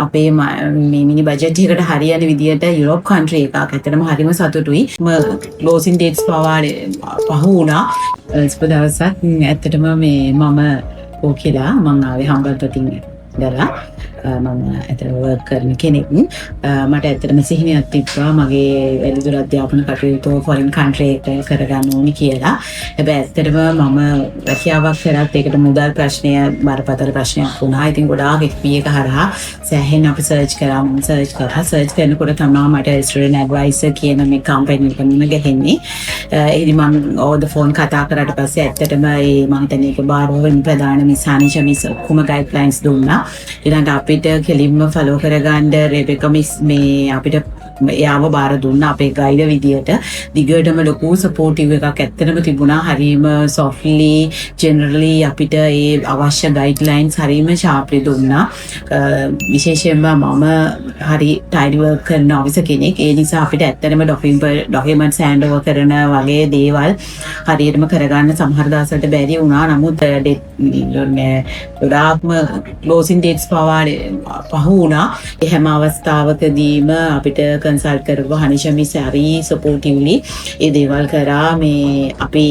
අපේ මේ මිනි බජට් එකට හරියන විදියට යුරෝප් කන්ට්‍රි එකක් ඇත්තටම හරිම සතුටුයි. ක්ලෝසින් ඩේට්ස් පවා පහු වුණා. ඉස්ප දවසක් ඇත්තටම මේ මම ඕකෙලා මං ආවේ හම්බන්තොටින් ඉඳලා මම ඇතර වර්ක් කරන කෙනෙක්. මට ඇත්තටම සිහිනයක් තිබ්බා මගේ වැඩිදුර අධ්‍යාපන කටයුතු ෆොරින් කන්ට්‍රි එකකට කරගන්න ඕනි කියලා. හැබැයි ඇත්තටම මම රැකියාවක් කරත් ඒකට මුදල් ප්‍රශ්නය බරපතල ප්‍රශ්නයක් වුණා. ඉතින් ගොඩාක් FP එක හරහා සෑහෙන අපි සර්ච් කරනකොට තමයි මට ස්ටුඩන්ට් ඇඩ්වයිසර් කියන මේ කම්පැනි එක මුණ ගැහෙන්නේ. ඉතින් මම ඕවර් ද ෆෝන් කතා කරාට පස්සේ ඇත්තටම මම හිතන්නේ ඒක බාරවෙන් ප්‍රධාන මිස් මිස් ඔක්කොම ගයිඩ්ලයින්ස් දුන්නා. ඊළඟට අපිට කෙලින්ම ෆලෝ කරගන්න රෙබෙකා මිස් මේ අපිට එයාව බාර දුන්නා අපේ ගයිඩ් විදියට. දිගටම ලොකු සපෝටිව් එකක් ඇත්තටම තිබුණා. හරීම සොෆ්ට්ලි ජෙනරලි අපිට ඒ අවශ්‍ය ගයිඩ්ලයින්ස් හරීම ෂාප්ලි දුන්නා. විශේෂයෙන්ම මම හරි ටයිඩි වර්ක් කරන ඔෆිසර් කෙනෙක්. ඒ නිසා අපිට ඇත්තටම ඩොකියුමන්ට්ස් හෑන්ඩ් ඕවර් කරන වගේ දේවල් හරියටම කරගන්න සමහර දවස්වලට බැරි වුණා. නමුත් ගොඩාක්ම ක්ලෝසින් ඩේට්ස් පවා පහු වුණා. ඒ හැම අවස්ථාවකදීම අපිට කන්සල්ට් කරපුවා හනිෂා මිස් හරි සපෝටිව්ලි ඒ දේවල් කරා. මේ අපි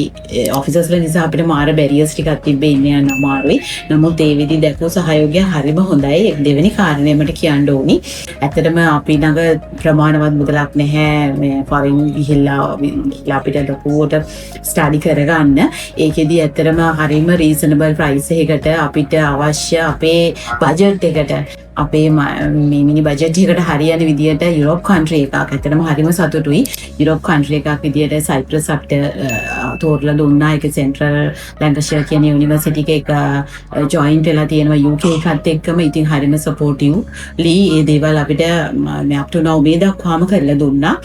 ඔෆිසර්ස්ලා නිසා අපිට මාර බැරියර්ස් ටිකක් තිබ්බේ ඉන්න යන අමාරුයි. නමුත් ඒ විදි දැක්වූ සහයෝගය හරිම හොඳයි. දෙවෙනි කාරණය මට කියන්න ඕනි. ඇත්තටම අපි ළඟ ප්‍රමාණවත් මුදලක් නැහැ මේ ෆොරින් ගිහිල්ලා අපිට ලොකුවට ස්ටඩි කරගන්න. ඒකෙදි ඇත්තටම හරිම රීසනබල් ප්‍රයිස් එකකට අපිට අවශ්‍ය අපේ බජට් එකට අපේ මේ මිනි බජට් එකට හරියන විදියට යුරෝප් කන්ට්‍රි එකක් ඇත්තටම හරිම සතුටුයි. යුරෝප් කන්ට්‍රි එකක් විදියට සයිප්‍රස් අපිට තෝරලා දුන්නා. ඒක සෙන්ට්‍රල් ලැන්කෂයර් කියන යුනිවර්සිටි එක ජොයින්ට් වෙලා තියෙනවා UK එකත් එක්කම. ඉතින් හරිම සපෝටිව් ලී ඒ දේවල් අපිට මේ අප් ටු නව් මේ දක්වාම කරලා දුන්නා.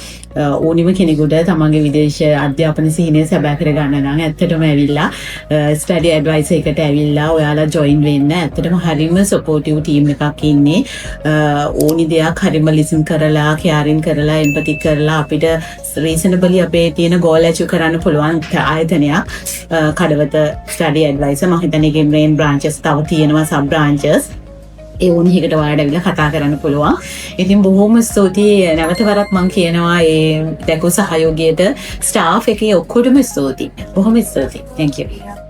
ඕනිම කෙනෙකුට තමන්ගේ විදේශ අධ්‍යාපන සිහිනය සැබෑ කරගන්න නම් ඇත්තටම ඇවිල්ලා ස්ටඩි ඇඩ්වයිසර් එකට ඇවිල්ලා ඔයාලා ජොයින් වෙන්න. ඇත්තටම හරිම සපෝටිව් ටීම් එකක් ඉන්නේ. ඕනි දෙයක් හරිම ලිසන් කරලා කෙයාරින් කරලා එම්පති කරලා අපිට රීසනබලි අපේ තියෙන ගෝල් ඇචීව් කරන්න පුළුවන් ආයතනයක් කඩවත ස්ටඩි ඇඩ්වයිසර්. මම හිතන්නේ ඒකේ මේන් බ්‍රාන්චස් තව තියෙනවා සබ් බ්‍රාන්චස්. ඒ ඕනි එකට ඔයාලට ඇවිල්ලා කතා කරන්න පුළුවන්. ඉතින් බොහොම ස්තුතියි නැවත වරක් මම කියනවා ඒ දැකෝ සහයෝගයට ස්ටාෆ් එකේ ඔක්කොටම ස්තුතියි. බොහොම ස්තුතියි. Thank you.